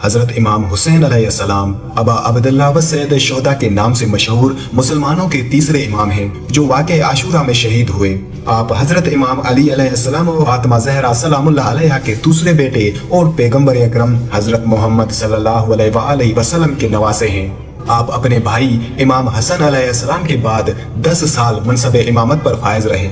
حضرت امام حسین علیہ السلام ابا عبداللہ و سید الشہداء کے نام سے مشہور مسلمانوں کے تیسرے امام ہیں جو واقع عاشورہ میں شہید ہوئے۔ آپ حضرت امام علی علیہ السلام و فاطمہ زہرا سلام اللہ علیہا کے دوسرے بیٹے اور پیغمبر اکرم حضرت محمد صلی اللہ علیہ وآلہ وسلم کے نواسے ہیں۔ آپ اپنے بھائی امام حسن علیہ السلام کے بعد 10 سال منصب امامت پر فائز رہے۔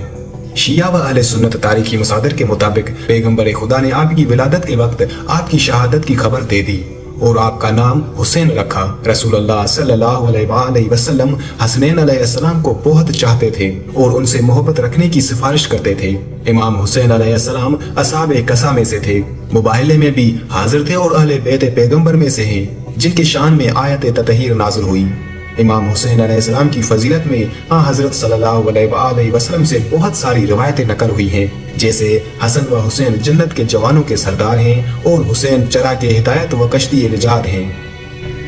شیعہ و اہل سنت تاریخی مصادر کے مطابق پیغمبر خدا نے آپ کی ولادت کے وقت آپ کی شہادت کی خبر دے دی اور آپ کا نام حسین رکھا۔ رسول اللہ صلی اللہ علیہ وآلہ وسلم حسنین علیہ السلام کو بہت چاہتے تھے اور ان سے محبت رکھنے کی سفارش کرتے تھے۔ امام حسین علیہ السلام اصحاب کسا میں سے تھے، مباہلے میں بھی حاضر تھے اور اہل بیت پیغمبر میں سے ہیں جن کے شان میں آیت تطہیر نازل ہوئی۔ امام حسین علیہ السلام کی فضیلت میں حضرت صلی اللہ علیہ وآلہ وسلم سے بہت ساری روایتیں نقل ہوئی ہیں، جیسے حسن و حسین جنت کے جوانوں کے سردار ہیں اور حسین چرا کے ہدایت و کشتی نجات ہیں۔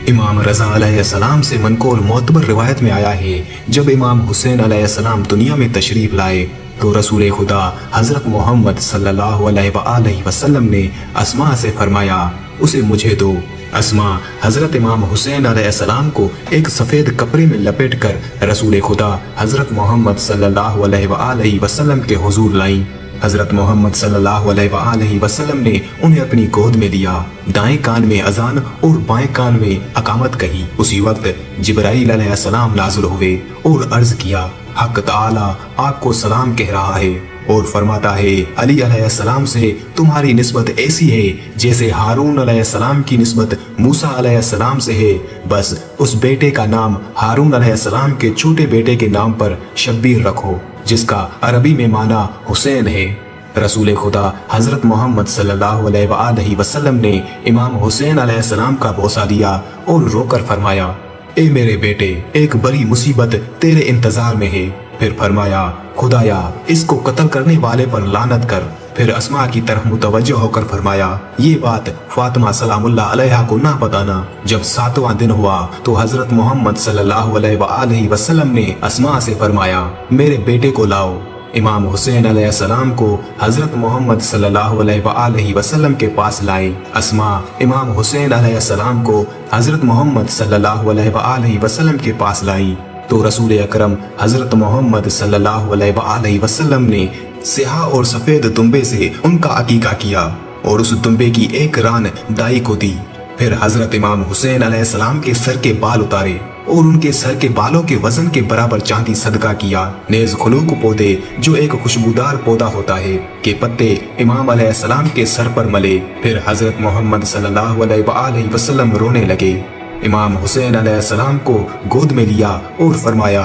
امام رضا علیہ السلام سے منقول معتبر روایت میں آیا ہے، جب امام حسین علیہ السلام دنیا میں تشریف لائے تو رسول خدا حضرت محمد صلی اللہ علیہ وآلہ وسلم نے اسماء سے فرمایا اسے مجھے دو۔ اسماء حضرت امام حسین علیہ السلام کو ایک سفید کپڑے میں لپیٹ کر رسول خدا حضرت محمد صلی اللہ علیہ وآلہ وسلم کے حضور لائیں۔ حضرت محمد صلی اللہ علیہ وآلہ وسلم نے انہیں اپنی گود میں لیا، دائیں کان میں اذان اور بائیں کان میں اقامت کہی۔ اسی وقت جبرائیل علیہ السلام نازل ہوئے اور عرض کیا حق تعالی آپ کو سلام کہہ رہا ہے اور فرماتا ہے علی علیہ السلام سے تمہاری نسبت ایسی ہے جیسے ہارون علیہ السلام کی نسبت موسیٰ علیہ السلام سے ہے، بس اس بیٹے کا نام ہارون علیہ السلام کے چھوٹے بیٹے کے نام پر شبیر رکھو، جس کا عربی میں معنی حسین ہے۔ رسول خدا حضرت محمد صلی اللہ علیہ وآلہ وسلم نے امام حسین علیہ السلام کا بوسہ لیا اور رو کر فرمایا اے میرے بیٹے، ایک بڑی مصیبت تیرے انتظار میں ہے۔ پھر فرمایا خدایا اس کو قتل کرنے والے پر لعنت کر۔ پھر اسماء کی طرف متوجہ ہو کر فرمایا یہ بات فاطمہ سلام اللہ علیہا کو نہ بتانا۔ جب 7واں دن ہوا تو حضرت محمد صلی اللہ علیہ وآلہ وسلم نے اسماء سے فرمایا میرے بیٹے کو لاؤ۔ امام حسین علیہ السلام کو حضرت محمد صلی اللہ علیہ وآلہ وسلم کے پاس لائے۔ اسماء امام حسین علیہ السلام کو حضرت محمد صلی اللہ علیہ وآلہ وسلم کے پاس لائیں تو رسول اکرم حضرت محمد صلی اللہ علیہ وآلہ وسلم نے سیاہ اور سفید دمبے سے ان کا عقیقہ کیا اور اس دمبے کی ایک ران دائی کو دی۔ پھر حضرت امام حسین علیہ السلام کے سر کے بال اتارے اور ان کے سر کے بالوں کے وزن کے برابر چاندی صدقہ کیا۔ نیز خلوق پودے جو ایک خوشبودار پودا ہوتا ہے کے پتے امام علیہ السلام کے سر پر ملے۔ پھر حضرت محمد صلی اللہ علیہ وآلہ وسلم رونے لگے۔ امام حسین علیہ السلام کو گود میں لیا اور فرمایا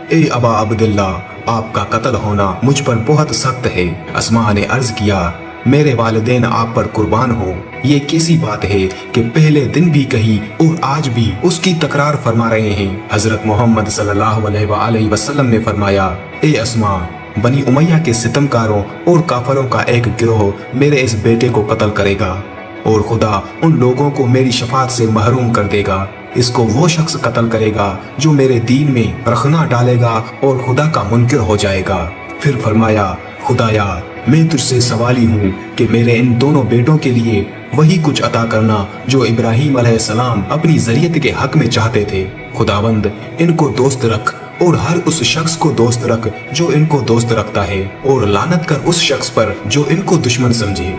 اے ابا عبداللہ آپ کا قتل ہونا مجھ پر بہت سخت ہے۔ اسماء نے عرض کیا میرے والدین آپ پر قربان ہو، یہ کیسی بات ہے کہ پہلے دن بھی کہی اور آج بھی اس کی تکرار فرما رہے ہیں۔ حضرت محمد صلی اللہ علیہ وآلہ وسلم نے فرمایا اے اسماء بنی امیہ کے ستمکاروں اور کافروں کا ایک گروہ میرے اس بیٹے کو قتل کرے گا اور خدا ان لوگوں کو میری شفاعت سے محروم کر دے گا۔ اس کو وہ شخص قتل کرے گا جو میرے دین میں رخنا ڈالے گا اور خدا کا منکر ہو جائے گا۔ پھر فرمایا خدایا میں تجھ سے سوالی ہوں کہ میرے ان دونوں بیٹوں کے لیے وہی کچھ عطا کرنا جو ابراہیم علیہ السلام اپنی ذریت کے حق میں چاہتے تھے۔ خداوند ان کو دوست رکھ اور ہر اس شخص کو دوست رکھ جو ان کو دوست رکھتا ہے اور لعنت کر اس شخص پر جو ان کو دشمن سمجھے۔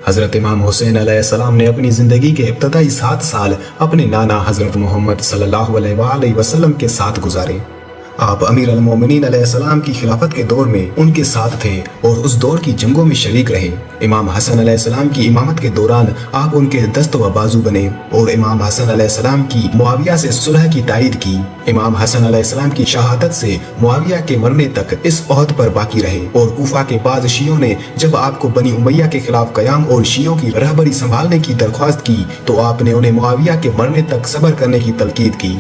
حضرت امام حسین علیہ السلام نے اپنی زندگی کے ابتدائی 7 سال اپنے نانا حضرت محمد صلی اللہ علیہ وآلہ وسلم کے ساتھ گزارے۔ آپ امیر المومنین علیہ السلام کی خلافت کے دور میں ان کے ساتھ تھے اور اس دور کی جنگوں میں شریک رہے۔ امام حسن علیہ السلام کی امامت کے دوران آپ ان کے دست و بازو بنے اور امام حسن علیہ السلام کی معاویہ سے صلح کی تائید کی۔ امام حسن علیہ السلام کی شہادت سے معاویہ کے مرنے تک اس عہد پر باقی رہے اور کوفہ کے بعض شیعوں نے جب آپ کو بنی امیہ کے خلاف قیام اور شیعوں کی رہبری سنبھالنے کی درخواست کی تو آپ نے انہیں معاویہ کے مرنے تک صبر کرنے کی تلقین کی۔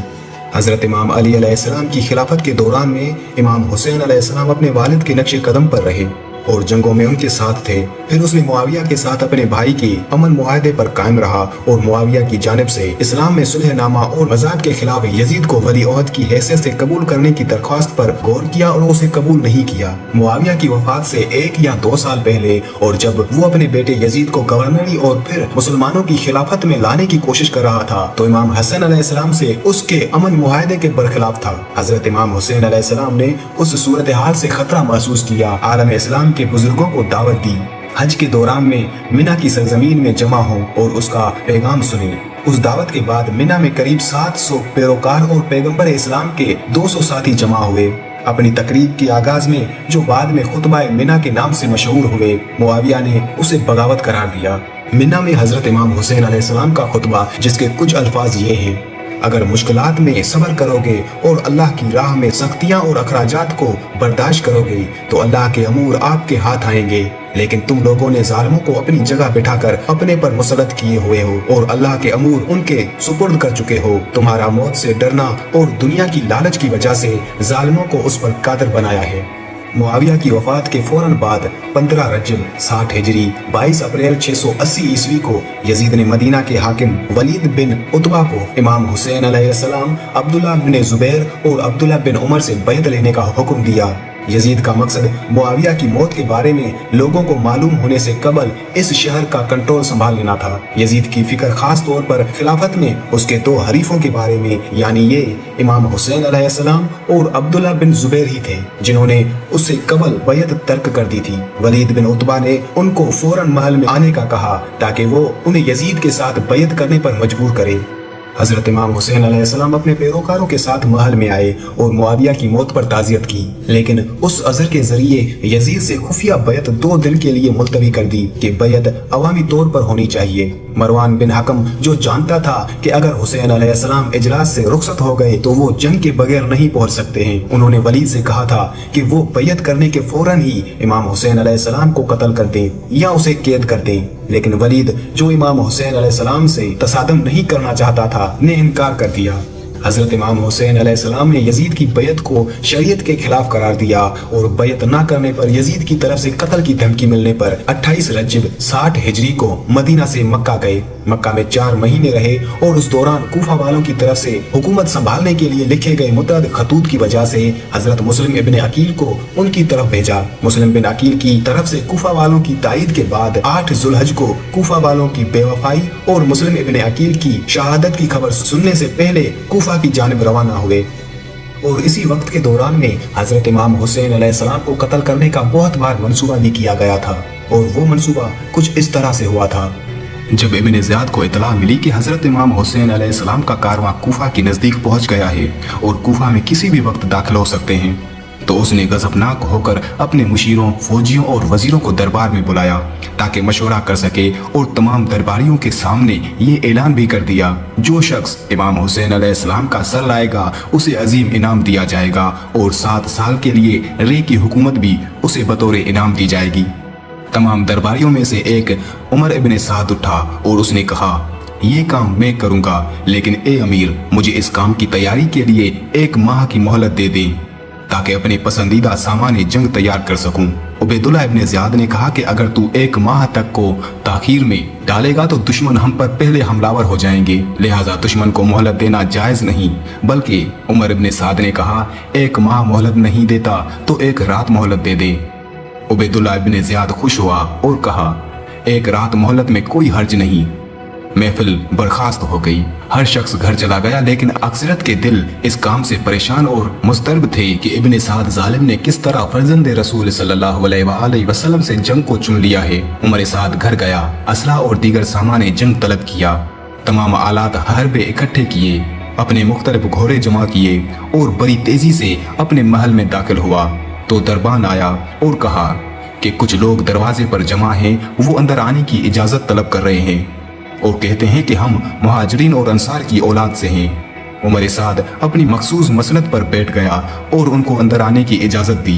حضرت امام علی علیہ السلام کی خلافت کے دوران میں امام حسین علیہ السلام اپنے والد کے نقش قدم پر رہے और जंगों में उनके साथ थे। फिर उसने मुआविया के साथ अपने भाई के अमन मुआहदे पर कायम रहा और मुआविया की जानिब से इस्लाम में सुलहनामा और मज़ाब के खिलाफ यजीद को वली ओहद की हैसियत से कबूल करने की दरख्वास्त पर गौर किया और उसे कबूल नहीं किया। मुआविया की वफात से 1 या 2 साल पहले और जब वो अपने बेटे यजीद को गवर्नरी और फिर मुसलमानों की खिलाफत में लाने की कोशिश कर रहा था तो इमाम हसन अलैहिस्सलाम से उसके अमन मुआहदे के बरखिलाफ था। हजरत इमाम हुसैन अलैहिस्सलाम ने उस सूरत हाल से खतरा महसूस किया, आलम इस्लाम के बुजुर्गों को दावत दी, हज के दौरान में मिना की सरजमीन में जमा हो और उसका पैगाम सुने। उस दावत के बाद मिना में करीब 700 पैरोकार और पैगंबर इस्लाम के 200 साथी जमा हुए। अपनी तकरीब के आगाज में जो बाद में खुतबा मिना के नाम से मशहूर हुए, मुआविया ने उसे बगावत करार दिया। मिना में हजरत इमाम हुसैन अलैहिस्सलाम का खुतबा, जिसके कुछ अल्फाज ये हैं: अगर मुश्किलात में सब्र करोगे और अल्लाह की राह में सख्तियां और अखराजात को बर्दाश्त करोगे तो अल्लाह के अमूर आपके हाथ आएंगे। लेकिन तुम लोगों ने जालिमों को अपनी जगह बिठाकर अपने पर मुसल्लत किए हुए हो और अल्लाह के अमूर उनके सुपुर्द कर चुके हो। तुम्हारा मौत से डरना और दुनिया की लालच की वजह से जालिमों को उस पर कादर बनाया है। मुआविया की वफात के फौरन बाद 15 रजब 60 हिजरी 22 अप्रैल 680 ईस्वी को यजीद ने मदीना के हाकिम वलीद बिन उतबा को इमाम हुसैन अलैहिस्सलाम, अब्दुल्ला बिन जुबैर और अब्दुल्ला बिन उमर से बैत लेने का हुक्म दिया। यजीद का मकसद मुआविया की मौत के बारे में लोगों को मालूम होने से कबल इस शहर का कंट्रोल संभाल लेना था। यजीद की फिक्र खास तौर पर खिलाफत में उसके 2 हरीफों के बारे में, यानी ये इमाम हुसैन अलैहिस्सलाम और अब्दुल्ला बिन जुबैर ही थे, जिन्होंने उससे कबल बैत तर्क कर दी थी। वलीद बिन उतबा ने उनको फौरन महल में आने का कहा ताकि वो उन्हें यजीद के साथ बैत करने पर मजबूर करे। हजरत इमाम हुसैन अलैहिस्सलाम अपने पैरोकारों के साथ महल में आए और मुआविया की मौत पर ताज़ियत की, लेकिन उस अज़र के जरिए यजीद से खुफिया बैत 2 दिन के लिए मुलतवी कर दी कि बैत अवामी तौर पर होनी चाहिए। मरवान बिन हकम, जो जानता था कि अगर हुसैन अलैहिस्सलाम इजलास से रुखसत हो गए तो वो जंग के बगैर नहीं पहुंच सकते हैं, उन्होंने वलीद से कहा था कि वो बैत करने के फौरन ही इमाम हुसैन अलैहिस्सलाम को कत्ल कर दें या उसे कैद कर दें। लेकिन वलीद, जो इमाम हुसैन अलैहिस्सलाम से तसादम नहीं करना चाहता था, ने इनकार कर दिया। हजरत इमाम हुसैन अलैहिस्सलाम ने यजीद की बैत को शरीयत के खिलाफ करार दिया और बैत न करने पर यजीद की तरफ से कत्ल की धमकी मिलने पर 28 रजब 60 हिजरी को मदीना से मक्का गए। मक्का में 4 महीने रहे और उस दौरान कूफा वालों की तरफ से हुकूमत संभालने के लिए लिखे गए मुतअद्दिद खतूत की वजह से हजरत मुस्लिम इब्न अकील को उनकी तरफ भेजा। मुस्लिम बिन अकील की तरफ से कूफा वालों की तायीद के बाद 8 जुल्हज को कूफा वालों की बेवफाई और मुस्लिम इब्न अकील की शहादत की खबर सुनने से पहले कूफा की जानिब रवाना हुए। और इसी वक्त के दौरान में हजरत इमाम हुसैन अलैहिस्सलाम को कत्ल करने का बहुत बार मंसूबा भी किया गया था और वो मंसूबा कुछ इस तरह से हुआ था। जब इब्न ज़ियाद को इतला मिली कि हजरत इमाम हुसैन अलैहिस्सलाम का कारवां कूफा के नजदीक पहुंच गया है और कूफा में किसी भी वक्त दाखिल हो सकते हैं, तो उसने गजबनाक होकर अपने मुशीरों, फौजियों और वजीरों को दरबार में बुलाया ताकि मशवरा कर सके और तमाम दरबारियों के सामने ये ऐलान भी कर दिया, जो शख्स इमाम हुसैन अलैहिस्सलाम का सर लाएगा उसे अजीम इनाम दिया जाएगा और 7 साल के लिए रे की हुकूमत भी उसे बतौर इनाम दी जाएगी। तमाम दरबारियों में से एक उमर इब्न साद उठा और उसने कहा, ये काम मैं करूंगा, लेकिन ए अमीर, मुझे इस काम की तैयारी के लिए 1 माह की मोहलत दे दें ताकि अपने पसंदीदा सामान जंग तैयार कर सकूं। उबैदुल्लाह इब्न ज़ियाद ने कहा कि अगर तू 1 माह तक को ताखीर में डालेगा तो दुश्मन हम पर पहले हमलावर हो जाएंगे, लिहाजा दुश्मन को मोहलत देना जायज नहीं। बल्कि उमर इब्न साद ने कहा, 1 माह मोहलत नहीं देता तो 1 रात मोहलत दे दे। उबैदुल्लाह इब्न ज़ियाद खुश हुआ और कहा, 1 रात मोहलत में कोई हर्ज नहीं। महफिल बर्खास्त हो गई, हर शख्स घर चला गया, लेकिन अक्सरत के दिल इस काम से परेशान और मुस्तरब थे कि इब्न साद जालिम ने किस तरह फर्जंद रसूल सल्लल्लाहु अलैहि वसल्लम से जंग को चुन लिया है। उमर साद घर गया, असला और दीगर सामान जंग तलब किया, तमाम आलात हरबे इकट्ठे किए, अपने मुख्तलिफ घोड़े जमा किए और बड़ी तेजी से अपने महल में दाखिल हुआ तो दरबान आया और कहा कि कुछ लोग दरवाजे पर जमा हैं, वो अंदर आने की इजाजत तलब कर रहे हैं और कहते हैं कि हम मुहाजिरीन और अंसार की औलाद से हैं। उमर साद अपनी मखसूस मसनद पर बैठ गया और उनको अंदर आने की इजाजत दी।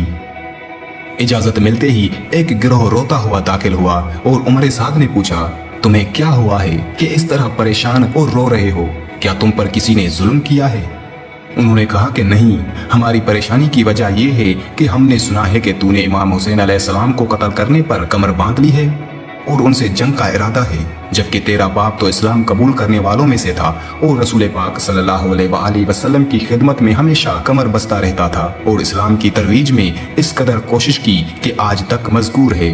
इजाजत मिलते ही एक गिरोह रोता हुआ दाखिल हुआ और उमर साद ने पूछा, तुम्हें क्या हुआ है कि इस तरह परेशान और रो रहे हो? क्या तुम पर किसी ने जुल्म किया है? उन्होंने कहा कि नहीं, हमारी परेशानी की वजह यह है कि हमने सुना है कि तूने इमाम हुसैन अलैहिस्सलाम को कत्ल करने पर कमर बांध ली है और उनसे जंग का इरादा है, जबकि तेरा बाप तो इस्लाम कबूल करने वालों में से था और रसूल पाक सल्लल्लाहु अलैहि वसल्लम की खिदमत में हमेशा कमर बस्ता रहता था और इस्लाम की तरवीज में इस कदर कोशिश की कि आज तक मज़कूर है।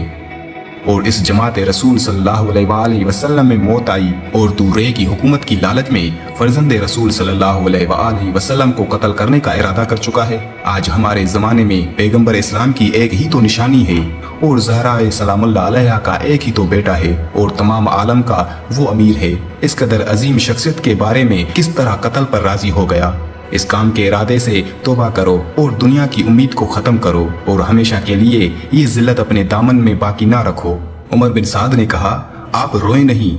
और इस जमात रसूल सल्लल्लाहु अलैहि वसल्लम में मौत आई और तू रे की हुकूमत की लालच में फर्जंद रसूल सल्लल्लाहु अलैहि वसल्लम को कत्ल करने का इरादा कर चुका है। आज हमारे जमाने में पैगंबर इस्लाम की एक ही तो निशानी है और ज़हरा सलामुल्लाह अलैहा का एक ही तो बेटा है और तमाम आलम का वो अमीर है। इस कदर अजीम शख्सियत के बारे में किस तरह कत्ल पर राजी हो गया? इस काम के इरादे से तौबा करो और दुनिया की उम्मीद को खत्म करो और हमेशा के लिए ये जिल्लत अपने दामन में बाकी ना रखो। उमर बिन साद ने कहा, आप रोए नहीं,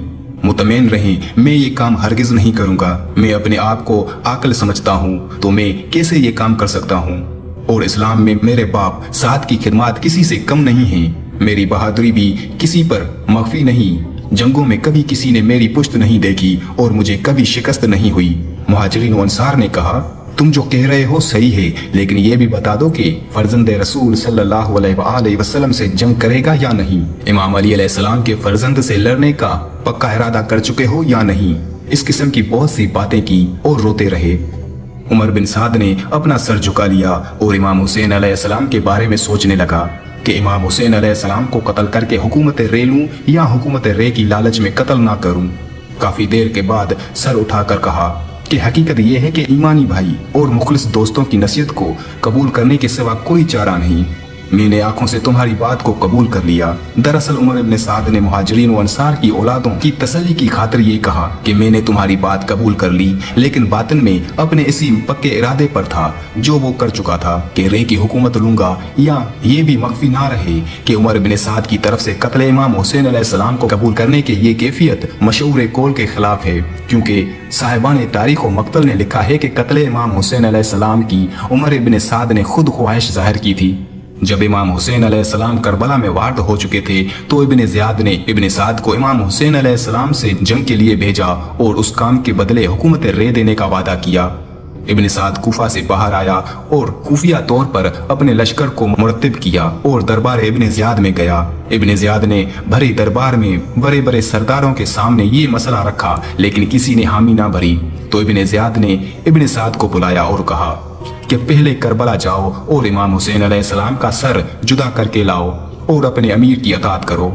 मुतमईन रहें, मैं ये काम हरगिज नहीं करूंगा। मैं अपने आप को आकल समझता हूँ तो मैं कैसे ये काम कर सकता हूँ? और इस्लाम में मेरे बाप साद की खिदमत किसी से कम नहीं है। मेरी बहादुरी भी किसी पर मख्फी नहीं। जंगों में कभी किसी ने मेरी पुश्त नहीं देखी और मुझे कभी शिकस्त नहीं हुई। मुहाजिरीन व अंसार ने कहा, तुम जो कह रहे हो सही है, लेकिन ये भी बता दो कि फर्जंद रसूल सल्लल्लाहु अलैहि वसल्लम से जंग करेगा या नहीं? इमाम अली अलैहिस्सलाम के फर्जंद से लड़ने का पक्का इरादा कर चुके हो या नहीं? इस किस्म की बहुत सी बातें की और रोते रहे। उमर बिन साद ने अपना सर झुका लिया और इमाम हुसैन अलैहिस्सलाम के बारे में सोचने लगा कि इमाम हुसैन अलैहिस्सलाम को कत्ल करके हुकूमत रे लूं या हुकूमत रे की लालच में कत्ल ना करूं। काफी देर के बाद सर उठाकर कहा कि हकीकत यह है कि ईमानी भाई और मुखलिस दोस्तों की नसीहत को कबूल करने के सिवा कोई चारा नहीं। मैंने आंखों से तुम्हारी बात को कबूल कर लिया। दरअसल उमर इब्न साद ने मुहाजिरीन व अंसार की औलादों की तसल्ली की खातिर ये कहा कि मैंने तुम्हारी बात कबूल कर ली, लेकिन बातिन में अपने इसी पक्के इरादे पर था जो वो कर चुका था कि रे की हुकूमत लूंगा। या ये भी मख्फी ना रहे कि उमर इब्न साद की तरफ से कत्ल इमाम हुसैन अलैहिस्सलाम को कबूल करने के ये कैफियत मशहूर कौल के खिलाफ है, क्योंकि साहिबान तारीख व मक्तल ने लिखा है कि कत्ल इमाम हुसैन अलैहिस्सलाम की उमर इब्न साद ने खुद ख्वाहिश जाहिर की थी। जब इमाम हुसैन अलैहिस्सलाम करबला में वार्द हो चुके थे तो इब्न ज़ियाद ने इब्न साद को इमाम हुसैन अलैहिस्सलाम से जंग के लिए भेजा और उस काम के बदले हुकूमत रे देने का वादा किया। इब्न साद कूफा से बाहर आया और खुफिया तौर पर अपने लश्कर को मुरतब किया और दरबार इब्न ज़ियाद में गया। इब्न ज़ियाद ने भरे दरबार में बड़े बड़े सरदारों के सामने ये मसला रखा, लेकिन किसी ने हामी ना भरी। तो इब्न ज़ियाद ने इब्न साद को बुलाया और कहा कि पहले करबला जाओ और इमाम हुसैन अलैहिस्सलाम का सर जुदा करके लाओ और अपने अमीर की अताअत करो।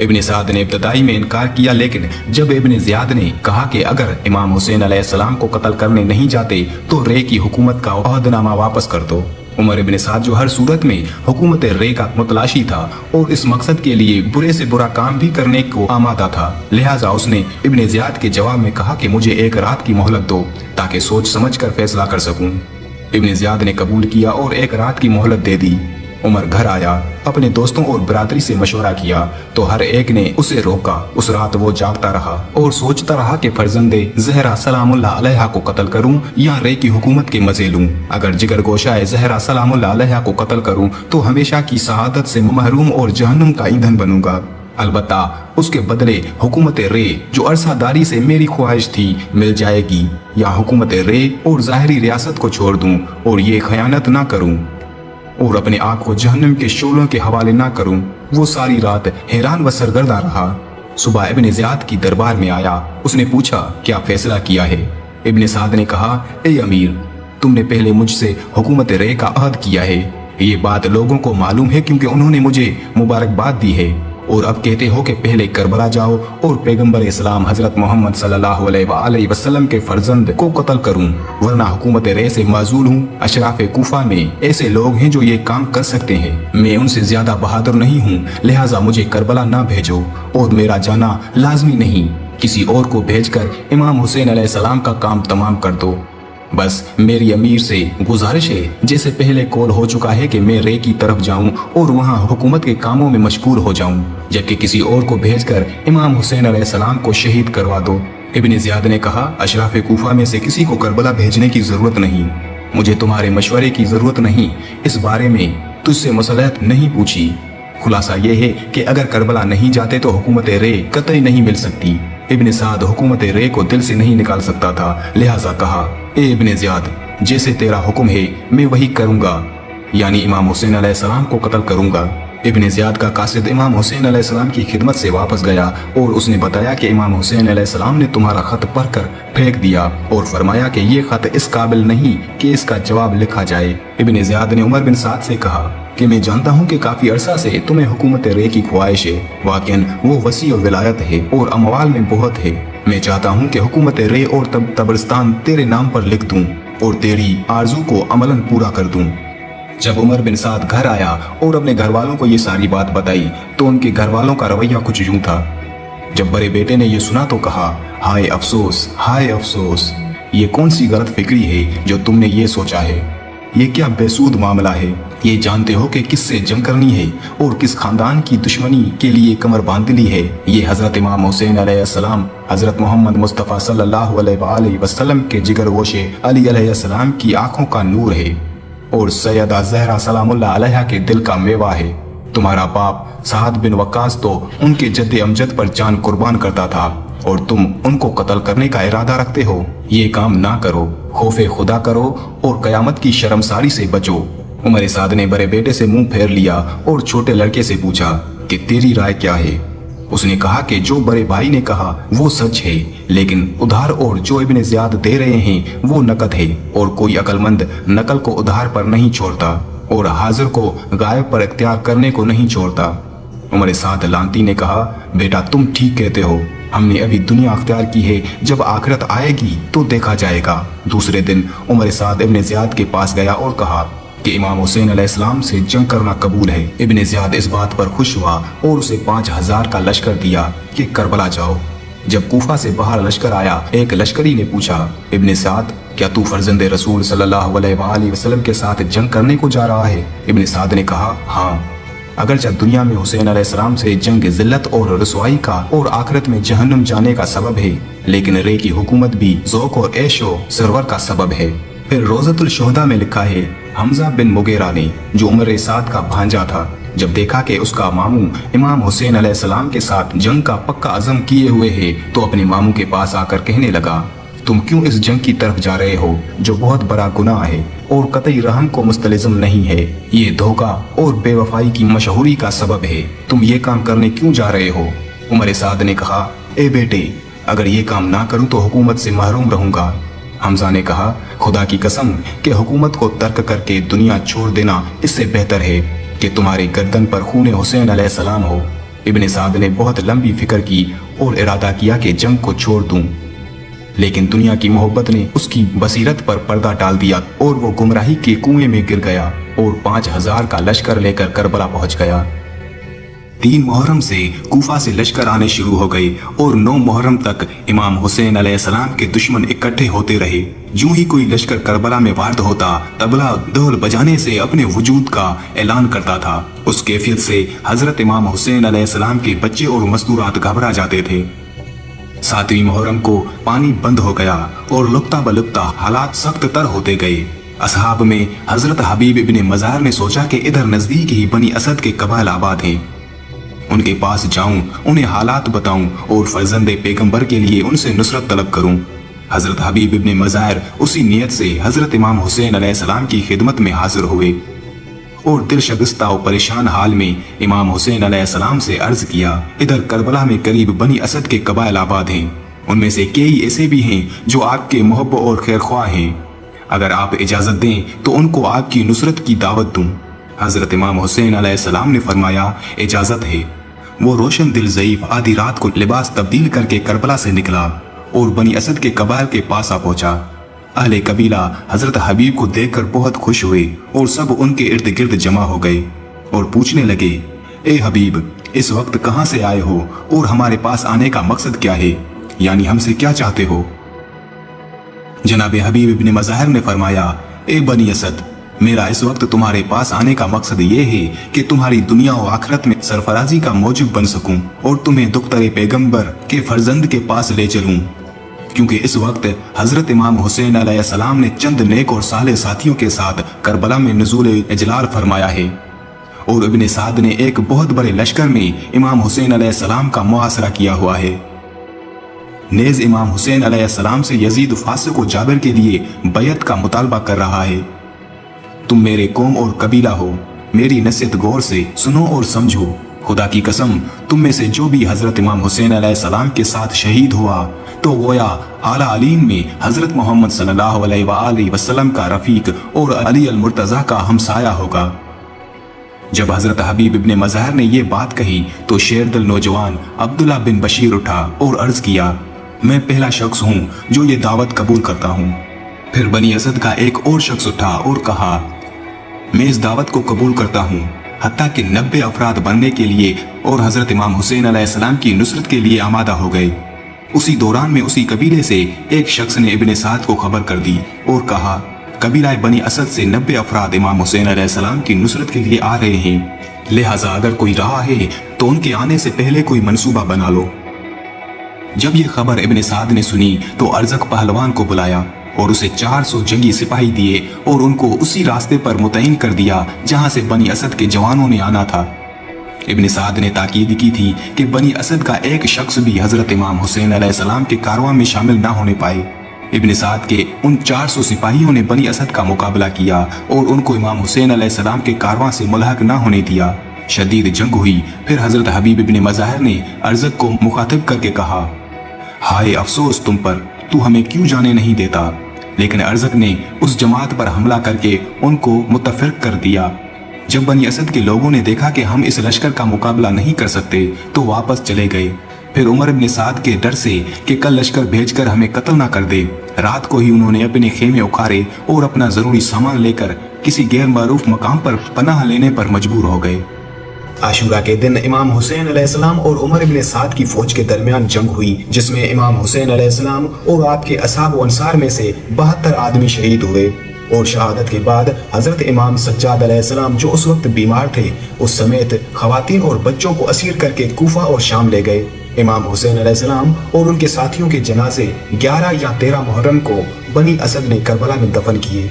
इब्न साद ने इब्तदाई में इनकार किया, लेकिन जब इब्न ज़ियाद ने कहा कि अगर इमाम हुसैन अलैहिस्सलाम को कत्ल करने नहीं जाते तो रे की हुकूमत का अहदनामा वापस कर दो। उमर इब्न साद जो हर सूरत में हुकूमत रे का मुतलाशी था और इस मकसद के लिए बुरे से बुरा काम भी करने को आमादा था, लिहाजा उसने इब्न ज़ियाद के जवाब में कहा कि मुझे एक रात की मोहलत दो ताकि सोच समझ कर फैसला कर सकूं। इब्न ज़ियाद ने कबूल किया और एक रात की मोहलत दे दी। उमर घर आया, अपने दोस्तों और बरादरी से मशवरा किया तो हर एक ने उसे रोका। उस रात वो जागता रहा और सोचता रहा कि फर्जंदे ज़हरा सलामुल्लाह अलैहा को कत्ल करूं या रे की हुकूमत के मजे लूं। अगर जिगर गोशाए ज़हरा सलामुल्लाह अलैहा को कत्ल करूं तो हमेशा की शहादत से महरूम और जहन्नुम का ईंधन बनूंगा। अलबत्ता उसके बदले हुकूमत रे जो अरसादारी से मेरी ख्वाहिश थी मिल जाएगी, या हुकूमत रे और ज़ाहिरी रियासत को छोड़ दूं और ये खयानत ना करूं और अपने आप को जहन्नम के शोलों के हवाले ना करूं। वो सारी रात हैरान व सरगर्दा रहा। सुबह इब्न ज़ियाद की दरबार में आया। उसने पूछा, क्या फैसला किया है? इब्न साद ने कहा, ए अमीर, तुमने पहले मुझसे हुकूमत रे का अहद किया है। ये बात लोगों को मालूम है क्योंकि उन्होंने मुझे मुबारकबाद दी है, और अब कहते हो कि पहले करबला जाओ और पैगंबर इस्लाम हजरत मोहम्मद सल्लल्लाहु अलैहि वसल्लम के फर्जंद को कत्ल करूं, वरना हुकूमत रे से माजूल हूँ। अशराफ कूफा में ऐसे लोग हैं जो ये काम कर सकते हैं। मैं उनसे ज्यादा बहादुर नहीं हूँ, लिहाजा मुझे करबला ना भेजो और मेरा जाना लाजमी नहीं, किसी और को भेजकर इमाम हुसैन अलैहिस्सलाम का काम तमाम कर दो। बस मेरी अमीर से गुजारिश है, जैसे पहले कॉल हो चुका है, कि मैं रे की तरफ जाऊं और वहां हुकूमत के कामों में मशगूल हो जाऊं, जबकि किसी और को भेजकर इमाम हुसैन अलैहिस्सलाम को शहीद करवा दो। इब्न ज़ियाद ने कहा, अशराफ कूफा में से किसी को करबला भेजने की जरूरत नहीं। मुझे तुम्हारे मशवरे की जरूरत नहीं। इस बारे में तुझसे मसलहत नहीं पूछी। खुलासा यह है कि अगर करबला नहीं जाते तो हुकूमत रे कतई नहीं मिल सकती। इब्न साद हुकूमत रे को दिल से नहीं निकाल सकता था, लिहाजा कहा, ए इब्न ज़ियाद, जैसे तेरा हुक्म है मैं वही करूंगा, यानी इमाम हुसैन अलैहिस्सलाम को कत्ल करूंगा। इब्न ज़ियाद का कासिद इमाम हुसैन अलैहिस्सलाम की खिदमत से वापस गया और उसने बताया कि इमाम हुसैन अलैहिस्सलाम ने तुम्हारा खत पढ़कर फेंक दिया और फरमाया कि ये खत इस काबिल नहीं कि इसका जवाब लिखा जाए। इब्न ज़ियाद ने उमर बिन साद से कहा कि मैं जानता हूँ कि काफी अरसा से तुम्हें हुकूमत रे की ख्वाहिश है, वाकई वो वसी और विलायत है और अमवाल में बहुत है। मैं चाहता हूँ कि हुकूमत रे और तबरस्तान तेरे नाम पर लिख दूँ और तेरी आरजू को अमलन पूरा कर दूँ। जब उमर बिन साद घर आया और अपने घर वालों को ये सारी बात बताई तो उनके घर वालों का रवैया कुछ यूं था। जब बड़े बेटे ने ये सुना तो कहा, हाय अफसोस, हाय अफसोस, ये कौन सी गलत फिक्री है जो तुमने ये सोचा है। ये क्या बेसूद मामला है। ये जानते हो कि किससे जंग करनी है और किस खानदान की दुश्मनी के लिए कमर बांध ली है। ये हजरत इमाम हुसैन अलैहिस्सलाम, हजरत मोहम्मद मुस्तफ़ा सल्लल्लाहु अलैहि वसल्लम के जिगर गोशे अली अलैहिस्सलाम की आंखों का नूर है और सैयदा ज़हरा सलामुल्लाह अलैहा के दिल का मेवा है। तुम्हारा बाप साद बिन वक्कास तो उनके जद्दे अमजद पर जान कुर्बान करता था और तुम उनको कत्ल करने का इरादा रखते हो। ये काम ना करो, खौफे खुदा करो और कयामत की शर्मसारी से बचो। उमर साद ने बड़े बेटे से मुंह फेर लिया और छोटे लड़के से पूछा कि तेरी राय क्या है। उसने कहा कि जो बड़े भाई ने कहा वो सच है, लेकिन उधार और जो इब्न ज़ियाद दे रहे हैं वो नकद है और कोई अक्लमंद नकल को उधार पर नहीं छोड़ता और हाजिर को गायब पर इख्तियार करने को नहीं छोड़ता। उमर साद लांती ने कहा, बेटा तुम ठीक कहते हो, हमने अभी दुनिया अख्तियार की है, जब आखिरत आएगी तो देखा जाएगा। दूसरे दिन उमर साद इब्न ज़ियाद के पास गया और कहा कि इमाम हुसैन अलैहिस्सलाम से जंग करना कबूल है। इब्न ज़ियाद इस बात पर खुश हुआ और उसे 5000 का लश्कर दिया कि करबला जाओ। जब कूफा से बाहर लश्कर आया, एक लश्करी ने पूछा, इब्न ज़ियाद क्या तू फर्जंदे रसूल सल्लल्लाहु अलैहि वसल्लम के साथ जंग करने को जा रहा है। इब्न ज़ियाद ने कहा, हाँ, अगरचे दुनिया में हुसैन अलैहिस्सलाम से जंग जिल्लत और रसवाई का और आखिरत में जहन्नम जाने का सबब है, लेकिन रे की हुकूमत भी ज़ौक़ और ऐशो सरवर का सबब है। फिर रोज़तुल शुहदा में लिखा है, हमजा बिन मुगीरा ने, जो उमर साद का भांजा था, जब देखा कि उसका मामू इमाम हुसैन अलैहिस्सलाम के साथ जंग का पक्का अज़म किए हुए है तो अपने मामू के पास आकर कहने लगा, तुम क्यों इस जंग की तरफ जा रहे हो जो बहुत बड़ा गुनाह है और कतई रहम को मुस्तलज़िम नहीं है। ये धोखा और बेवफाई की मशहूरी का सबब है। तुम ये काम करने क्यों जा रहे हो। उमर साद ने कहा, ए बेटे, अगर ये काम ना करूं तो हुकूमत से महरूम रहूंगा। हमजा ने कहा, खुदा की कसम कि हुकूमत को तर्क करके दुनिया छोड़ देना इससे बेहतर है कि तुम्हारी गर्दन पर खून हुसैन अलैहिस्सलाम हो। इब्न साद ने बहुत लंबी फिक्र की और इरादा किया कि जंग को छोड़ दूं, लेकिन दुनिया की मोहब्बत ने उसकी बसीरत पर पर्दा डाल दिया और वो गुमराही के कुएं में गिर गया और 5000 का लश्कर लेकर करबला पहुंच गया। 3 मुहर्रम से कूफा से लश्कर आने शुरू हो गए और 9 मुहर्रम तक इमाम हुसैन अलैहिस्सलाम के दुश्मन इकट्ठे होते रहे। यूं ही कोई लश्कर करबला में वारद होता, तबला ढोल बजाने से अपने वजूद का ऐलान करता था। उस कैफियत से हजरत इमाम हुसैन अलैहिस्सलाम के बच्चे और मस्तूरात घबरा जाते थे। 7वीं मुहर्रम को पानी बंद हो गया और लुप्ता बलुप्ता हालात सख्त तर होते गए। असहाब में हजरत हबीब इब्ने मज़ार ने सोचा कि इधर नजदीक ही बनी असद के कबाइल आबाद हैं, उनके पास जाऊं, उन्हें हालात बताऊं और फर्जंदे पैगंबर के लिए उनसे नुसरत तलब करूं। हजरत हबीब इब्ने मज़ार उसी नियत से हजरत इमाम हुसैन अलैहिस्सलाम की खिदमत में हाजिर हुए और दिल शगस्ता और परेशान हाल में इमाम हुसैन अलैहिस्सलाम से अर्ज किया, इधर करबला में करीब बनी असद के कबाइल आबाद हैं, उनमें से कई ऐसे भी हैं जो आपके मोहब्बत और खैरख्वाह हैं। अगर आप इजाजत दें तो उनको आपकी नुसरत की दावत दूं। हजरत इमाम हुसैन अलैहिस्सलाम ने फरमाया, इजाजत है। वो रोशन दिल ज़ईफ आधी रात को लिबास तब्दील करके करबला से निकला और बनी असद के कबाइल के पास आ पहुंचा। अहले कबीला हजरत हबीब को देखकर बहुत खुश हुए और सब उनके इर्द गिर्द जमा हो गए और पूछने लगे, ए हबीब, इस वक्त कहाँ से आए हो और हमारे पास आने का मकसद क्या है, यानी हमसे क्या चाहते हो। जनाब हबीब इब्ने मज़ाहिर ने फरमाया, ए बनी असद, मेरा इस वक्त तुम्हारे पास आने का मकसद ये है कि तुम्हारी दुनिया और आखिरत में सरफराजी का मौजूद बन सकूं और तुम्हें दुख्तरे पैगंबर के फर्जंद के पास ले चलूं, क्योंकि इस वक्त हजरत इमाम हुसैन अलैहिस्सलाम ने चंद नेक और साले साथियों के साथ करबला में नुज़ूल इजलाल फरमाया है और इब्ने साद ने एक बहुत बड़े लश्कर में इमाम हुसैन अलैहिस्सलाम का मुहासरा किया हुआ है। نیز امام حسین علیہ السلام سے یزید فاسق و جابر کے لیے بیعت کا مطالبہ کر رہا ہے۔ تم میرے قوم اور قبیلہ ہو، میری نصیحت غور سے سنو اور سمجھو۔ خدا کی قسم، تم میں سے جو بھی حضرت امام حسین علیہ السلام کے ساتھ شہید ہوا تو گویا اعلیٰ علین میں حضرت محمد صلی اللہ علیہ وآلہ وسلم کا رفیق اور علی المرتضیٰ کا ہمسایہ ہوگا۔ جب حضرت حبیب ابن مظاہر نے یہ بات کہی تو شیر دل نوجوان عبداللہ بن بشیر اٹھا اور عرض کیا، میں پہلا شخص ہوں جو یہ دعوت قبول کرتا ہوں۔ پھر بنی اسد کا ایک اور شخص اٹھا اور کہا، میں اس دعوت کو قبول کرتا ہوں، حتیٰ کہ 90 افراد بننے کے لیے اور حضرت امام حسین علیہ السلام کی نصرت کے لیے آمادہ ہو گئے۔ اسی دوران میں اسی قبیلے سے ایک شخص نے ابن سعد کو خبر کر دی اور کہا، قبیلہ بنی اسد سے 90 افراد امام حسین علیہ السلام کی نصرت کے لیے آ رہے ہیں، لہٰذا اگر کوئی رہا ہے تو ان کے آنے سے پہلے کوئی منصوبہ بنا لو۔ جب یہ خبر ابن سعد نے سنی تو ارزق پہلوان کو بلایا اور اسے 400 جنگی سپاہی دیے اور ان کو اسی راستے پر متعین کر دیا جہاں سے بنی اسد کے جوانوں نے آنا تھا۔ ابن سعد نے تاکید کی تھی کہ بنی اسد کا ایک شخص بھی حضرت امام حسین علیہ السلام کے کارواں میں شامل نہ ہونے پائے۔ ابن سعد کے ان 400 سپاہیوں نے بنی اسد کا مقابلہ کیا اور ان کو امام حسین علیہ السلام کے کارواں سے ملحق نہ ہونے دیا۔ شدید جنگ ہوئی۔ پھر حضرت حبیب ابن مظاہر نے ارزق کو مخاطب کر کے کہا، ہائے افسوس تم پر، تو ہمیں کیوں جانے نہیں دیتا؟ لیکن ارزق نے اس جماعت پر حملہ کر کے ان کو متفرق کر دیا۔ جب بنی اسد کے لوگوں نے دیکھا کہ ہم اس لشکر کا مقابلہ نہیں کر سکتے تو واپس چلے گئے۔ پھر عمر ابن سعد کے ڈر سے کہ کل لشکر بھیج کر ہمیں قتل نہ کر دے، رات کو ہی انہوں نے اپنے خیمے اکھاڑے اور اپنا ضروری سامان لے کر کسی غیر معروف مقام پر پناہ لینے پر مجبور ہو گئے۔ عاشورہ کے دن امام حسین علیہ السلام اور عمر ابن سعد کی فوج کے درمیان جنگ ہوئی، جس میں امام حسین علیہ السلام اور آپ کے اصحاب و انصار میں سے 72 آدمی شہید ہوئے، اور شہادت کے بعد حضرت امام سجاد علیہ السلام جو اس وقت بیمار تھے اس سمیت خواتین اور بچوں کو اسیر کر کے کوفہ اور شام لے گئے۔ امام حسین علیہ السلام اور ان کے ساتھیوں کے جنازے 11 یا 13 محرم کو بنی اسد نے کربلا میں دفن کیے۔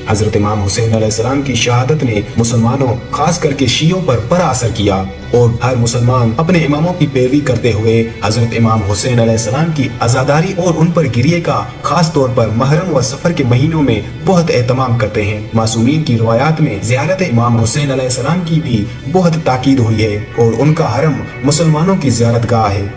حضرت امام حسین علیہ السلام کی شہادت نے مسلمانوں خاص کر کے شیعوں پر بڑا اثر کیا، اور ہر مسلمان اپنے اماموں کی پیروی کرتے ہوئے حضرت امام حسین علیہ السلام کی عزاداری اور ان پر گریے کا خاص طور پر محرم و سفر کے مہینوں میں بہت اہتمام کرتے ہیں۔ معصومین کی روایات میں زیارت امام حسین علیہ السلام کی بھی بہت تاکید ہوئی ہے، اور ان کا حرم مسلمانوں کی زیارت گاہ ہے۔